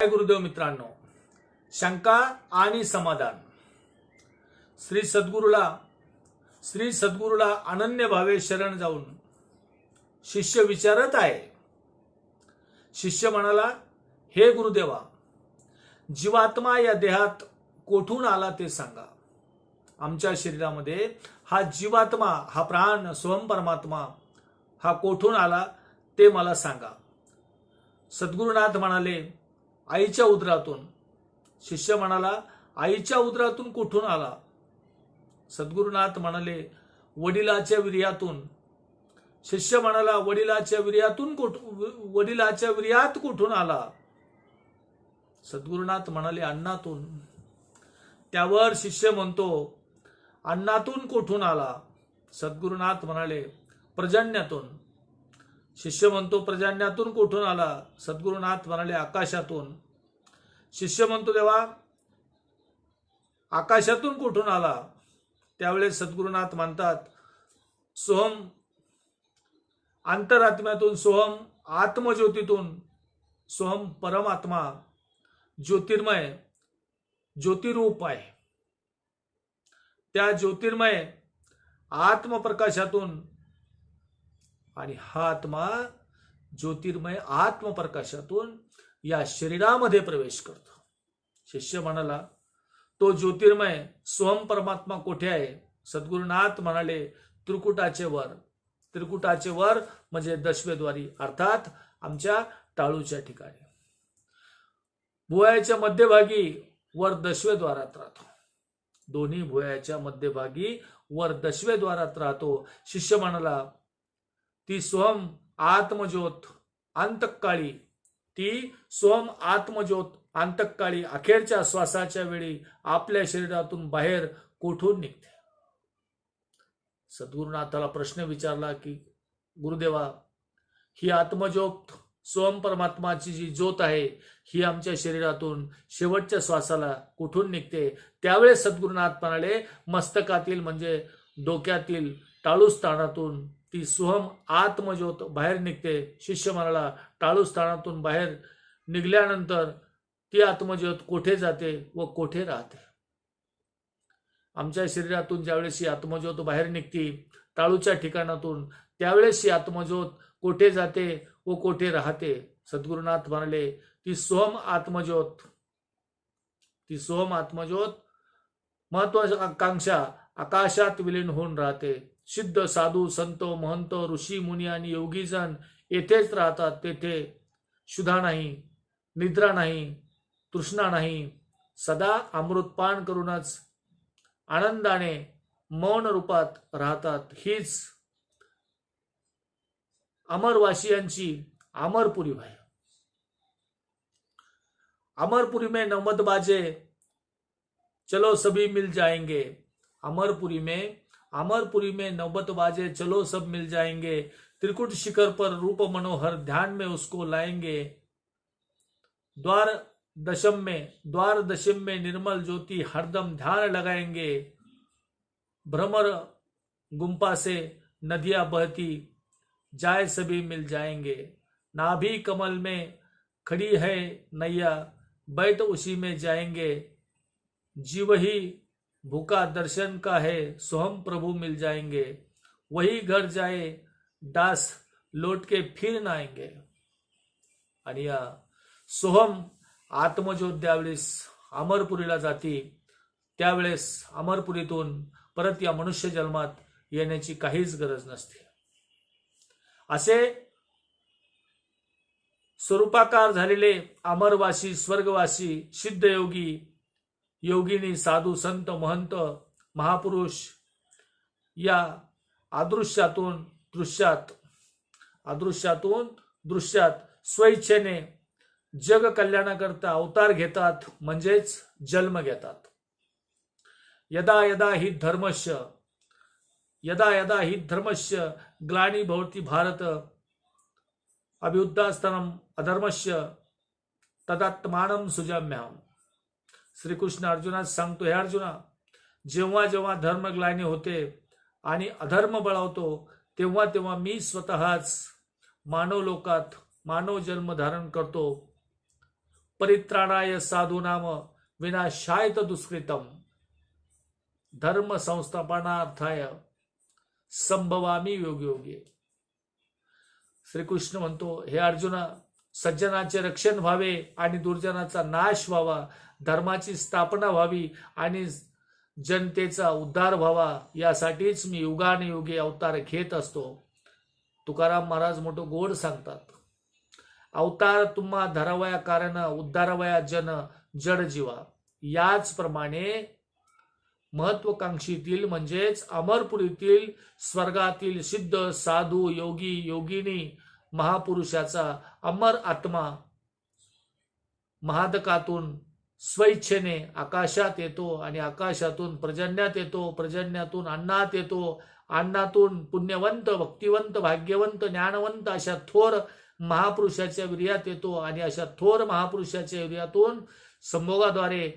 गुरुदेव मित्रांनो, शंका आणि समाधान. श्री सद्गुरूला अनन्य भावे शरण जाऊन शिष्य विचारत आहे. शिष्य म्हणाला, हे गुरुदेवा, जीवात्मा या देहात कोठून आला ते सांगा. आमच्या शरीरामध्ये हा जीवात्मा, हा प्राण स्वयं परमात्मा हा कोठून आला ते मला सांगा. सद्गुरुनाथ म्हणाले, आईच्या उदरातून. शिष्य म्हणाला, आईच्या उदरातून कुठून आला? सद्गुरुनाथ म्हणाले, वडिलाच्या वीर्यातून. शिष्य म्हणाला, वडिलाच्या वीर्यात कुठून आला? सद्गुरुनाथ म्हणाले, अन्नातून. त्यावर शिष्य म्हणतो, अन्नातून कुठून आला? सद्गुरुनाथ म्हणाले, पर्जन्यातून. शिष्य म्हणतो, पर्जन्यातून कुठून आला? सद्गुरुनाथ म्हणाले, आकाशातून. शिष्य म्हणतो, देवा, आकाशातून कुठून आला? त्यावेळेस सद्गुरुनाथ म्हणतात, सोहम अंतरात्म्यातून, सोहम आत्मज्योतीतून. सोहम परमात्मा ज्योतिर्मय ज्योतिरूप आहे. त्या ज्योतिर्मय आत्मप्रकाशातून, आणि हा आत्मा ज्योतिर्मय आत्मप्रकाशातून या शरीरामध्ये प्रवेश करतो. शिष्य म्हणाला, तो ज्योतिर्मय स्वयं परमात्मा कुठे आहे? सद्गुरुनाथ म्हणाले, त्रिकुटाचे वर. त्रिकुटाचे वर म्हणजे दशवेद्वारी, अर्थात आमच्या टाळूच्या ठिकाणी. भुवयाच्या मध्यभागी वर दशवेद्वारात राहतो. दोन्ही भुवयाच्या मध्यभागी वर दशवेद्वारात राहतो. शिष्य म्हणाला, ती सोहम आत्मज्योत अंतकाळी, ती सोहम आत्मज्योत अंतकाळी अखेरच्या श्वासाच्या वेळी आपल्या शरीरातून बाहेर कोठून निघते? सद्गुरुनाथाला प्रश्न विचारला की, गुरुदेवा, ही आत्मज्योत सोहम परमात्माची जी ज्योत आहे, ही आमच्या शरीरातून शेवटच्या श्वासाला कुठून निघते? त्यावेळेस सद्गुरुनाथ म्हणाले, मस्तकातील म्हणजे डोक्यातील टाळू स्थानातून ती सोहम आत्मज्योत बाहेर निघते. शिष्य म्हणाला, टाळू स्थानातून बाहेर निघाल्यानंतर ती आत्मज्योत कोठे जाते व कोठे राहते? आमच्या शरीरातून ज्यावेळेस ही आत्मज्योत बाहेर निघते टाळूच्या ठिकाणातून, त्यावेळेस ही आत्मज्योत कोठे जाते व कोठे राहते? सद्गुरुनाथ म्हणाले, ती सोहम आत्मज्योत महत्वाकांक्षा आकाशात विलीन होऊन राहते. सिद्ध साधू संत महंत ऋषी मुनी आणि योगीजन येथेच राहतात. तेथे क्षुधा नाही, निद्रा नाही, तृष्णा नाही. सदा अमृतपान करूनच आनंदाने मौन रूपात राहतात. हीच अमरवासियांची अमरपुरी आहे. अमरपुरी में 90 बाजे चलो सभी मिल जाएंगे. अमरपुरी में 90 बाजे चलो सब मिल जाएंगे. त्रिकुट शिखर पर रूप मनोहर ध्यान में उसको लाएंगे. द्वार दशम में निर्मल ज्योति हरदम ध्यान लगाएंगे. भ्रमर गुंपा से नदियां बहती जाए सभी मिल जाएंगे. नाभि कमल में खड़ी है नैया, बैठ उसी में जाएंगे. जीव ही भूखा दर्शन का है, सोहम प्रभु मिल जाएंगे. वही घर जाए दास लौट के फिर न आएंगे. आणि या सोहम आत्मज्योत ज्यावेळेस अमरपुरीला जाती, त्यावेळेस अमरपुरीतून परत या मनुष्य जन्मात येण्याची काहीच गरज नसते. असे स्वरूपाकार झालेले अमरवासी, स्वर्गवासी, सिद्ध योगी, योगिनी, साधू संत महंत महापुरुष या अदृश्यातून दृश्यात स्वइच्छेने जग कल्याणाकरता अवतार घेतात, म्हणजेच जन्म घेतात. यदा यदा हि धर्मस्य ग्लानी भवति भारत अभ्युत्थानम् अधर्मस्य तदात्मानं सृजाम्यहम्. श्रीकृष्ण अर्जुनात सांगतो, हे अर्जुना, जेव्हा जेव्हा धर्मग्लानी होते आणि अधर्म बळावतो, तेव्हा तेव्हा मी स्वतःच मानव लोकात मानव जन्म धारण करतो परित्राणाय साधूनाम विनाशाय दुष्कृतम धर्म संस्थापनार्थाय संभवामी योगी योगी. श्रीकृष्ण म्हणतो, हे अर्जुना, सज्जनाचे रक्षण व्हावे आणि दुर्जनाचा नाश व्हावा, धर्माची स्थापना व्हावी आणि जनतेचा उद्धार व्हावा, यासाठीच मी युगानुयुगे अवतार घेत असतो. तुकाराम महाराज मोठं गोड सांगतात, अवतार तुम्हा धरावया कारण उद्धारवया जन जड जीवा. याचप्रमाणे महत्वाकांक्षीतील म्हणजेच अमरपुरीतील स्वर्गातील सिद्ध साधू योगी योगिनी महापुरुषाचा अमर आत्मा महादकातून स्वइच्छेने आकाशात येतो आणि आकाशातून पर्जन्यात येतो, पर्जन्यातून अन्नात येतो, अन्नातून पुण्यवंत भक्तिवंत भाग्यवंत ज्ञानवंत अशा थोर महापुरुषाच्या वीर्यात येतो आणि अशा थोर महापुरुषाच्या वीर्यातून संभोगाद्वारे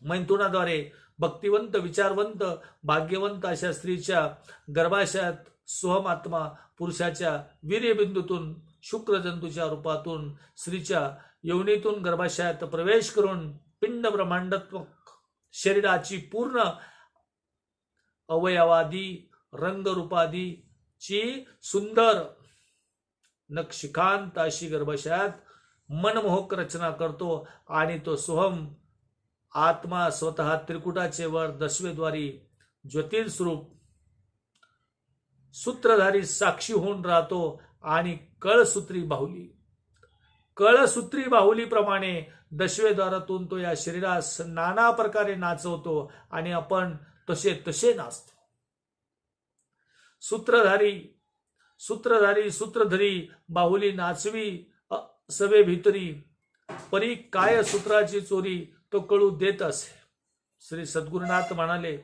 मैथुनाद्वारे भक्तिवंत विचारवंत भाग्यवंत अशा स्त्रीच्या गर्भाशयात सोहमात्मा पुरुषाच्या वीर्यबिंदूतून शुक्रजंतूच्या रूपातून स्त्रीच्या योनीतून गर्भाशयात प्रवेश करून पिंड ब्रह्मांडात्मक शरीराची पूर्ण अवयवादी रंगरूपादीची सुंदर नक्षिकांत अशी गर्भाशयात मनमोहक रचना करतो आणि तो सोहम आत्मा स्वतः त्रिकुटाचे वर दशवेद्वारी ज्योतिर्स्वरूप सूत्रधारी साक्षी होऊन राहतो आणि कळसूत्री बाहुलीप्रमाणे दशवेद्वारातून तो या शरीरास नाना प्रकारे नाचवतो आणि आपण तसे नाचतो. सूत्रधारी बाहुली नाचवी सवे भितरी परी काय सूत्राची चोरी तो कळू देत असे. श्री सद्गुरुनाथ म्हणाले,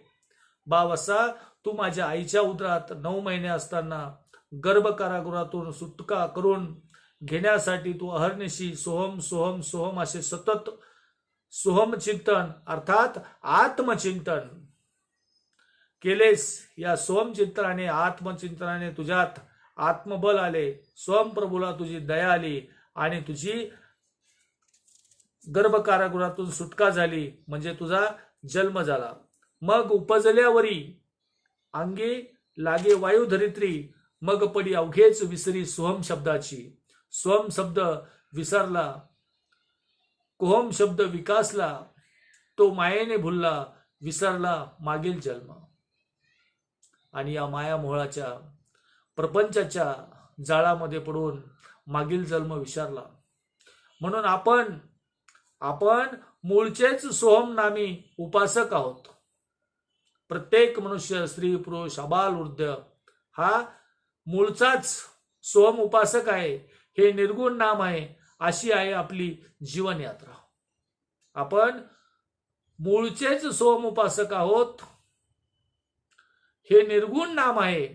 बावसा, तू माझ्या आईच्या उदरात 9 महिने असताना गर्भ कारागृहातून सुटका करून घेण्यासाठी तू अहर्निशी सोहम सोहम सोहम असे सतत सोहम चिंतन अर्थात आत्मचिंतन केलेस. या सोहम चिंतनाने आत्मचिंतनाने तुझ्यात आत्मबल आले, सोहम प्रभूला तुझी दया आली आणि तुझी गर्भ कारागृहातून सुटका झाली म्हणजे तुझा जन्म झाला. मग उपजल्यावरी अंगी लागे वायू धरित्री, मग पडी अवघेच विसरी सोहम शब्दाची. सोहम शब्द विसरला, कोहम शब्द विकासला, तो मायेने भुलला, विसरला मागील जन्म. आणि या मायामोहाच्या प्रपंचाच्या जाळामध्ये पडून मागील जन्म विसरला. म्हणून आपण मूळचेच सोहम नामी उपासक आहोत. प्रत्येक मनुष्य स्त्री पुरुष अबाल वृद्ध हा मूळचाच सोहम उपासक आहे. हे निर्गुण नाम आहे. अशी आहे आपली जीवन यात्रा. आपण मूळचेच सोहम उपासक आहोत. हे निर्गुण नाम आहे.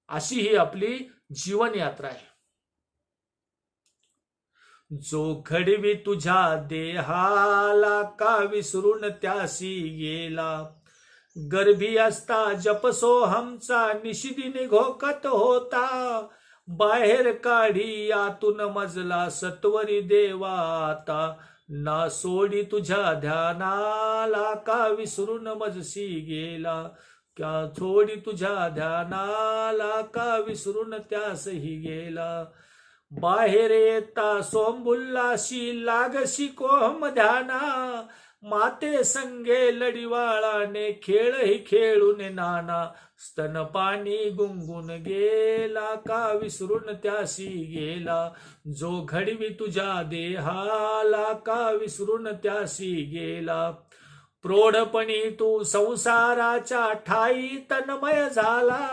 अशी ही आपली जीवन यात्रा आहे. जो घडवी तुझ्या देहाला का विसरून त्यासी गेला, गर्भी असता जपसोहमचा निशिदिनी घोकत होता, बाहेर काढी आतून मजला सत्वरी देवाता, ना सोडी तुझ्या ध्यानाला का विसरून मजसी गेला, क्या सोडी तुझ्या ध्यानाला का विसरून त्यासही गेला, बाहेर येता सोंबुल्लाशी लागशी कोहम ध्याना, माते संगे लढीवाळाने खेळ ही खेळून नाना, स्तनपाणी गुंगून गेला का विसरून त्याशी गेला, जो घडवी तुझ्या देहाला का विसरून त्याशी गेला, प्रौढपणी तू संसाराच्या ठाई तन्मय झाला,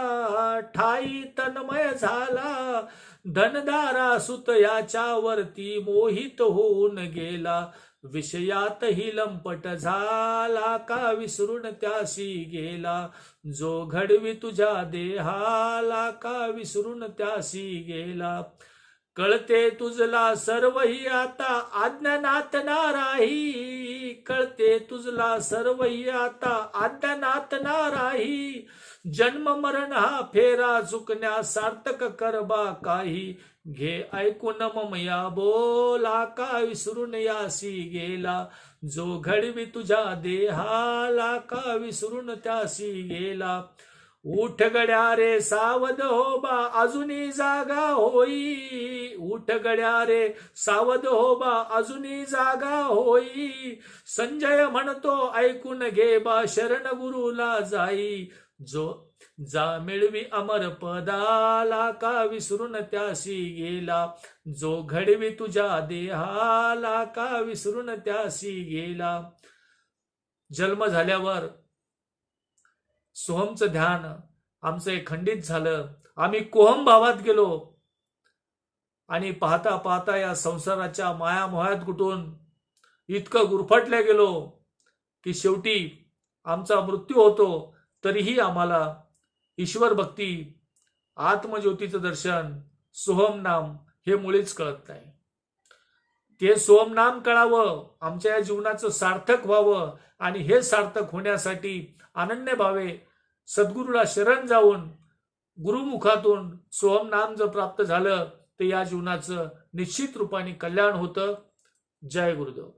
धनदारा सुत याच्यावरती मोहित होऊन गेला, विषयातही लंपट झाला का विसरून त्याशी गेला, जो घडवी तुझ्या देहाला का विसरून त्याशी गेला, कळते तुझला सर्वही आता आज्ञानात नाराही, कळते तुझला सर्वही आता आज्ञानात नाराही, जन्म मरण हा फेरा चुकण्या सार्थक करबा काही, घे ऐकून ममया बोला का विसरून यासी गेला. जो घडवी तुझ्या देहाला का विसरून त्यासी गेला. उठ गड्या रे सावध हो बा अजूनी जागा होई. उठ गड्या रे सावध हो बा अजूनी जागा होई. संजय म्हणतो ऐकून घे बा शरण गुरुला जाई. जो जा मिळवी अमर पदाला का विसरून त्यासी गेला. जो घडवी तुझ्या देहाला का विसरून त्यासी गेला. जन्म झाल्यावर सोहमचं ध्यान आमचं खंडित झालं. आम्ही कोहम भावात गेलो आणि पाहता पाहता या संसाराच्या मायामोहात गुटून इतकं गुरफटल्या गेलो की शेवटी आमचा मृत्यू होतो. तरीही आम्हाला ईश्वर भक्ती, आत्मज्योतीचं दर्शन, सोहम नाम हे मुळीच कळत नाही. ते सोहम नाम कळावं, आमच्या या जीवनाचं सार्थक व्हावं आणि हे सार्थक होण्यासाठी अनन्य भावे सद्गुरूला शरण जाऊन गुरुमुखातून सोहम नाम जर प्राप्त झालं तर या जीवनाचं निश्चित रूपाने कल्याण होतं. जय गुरुदेव.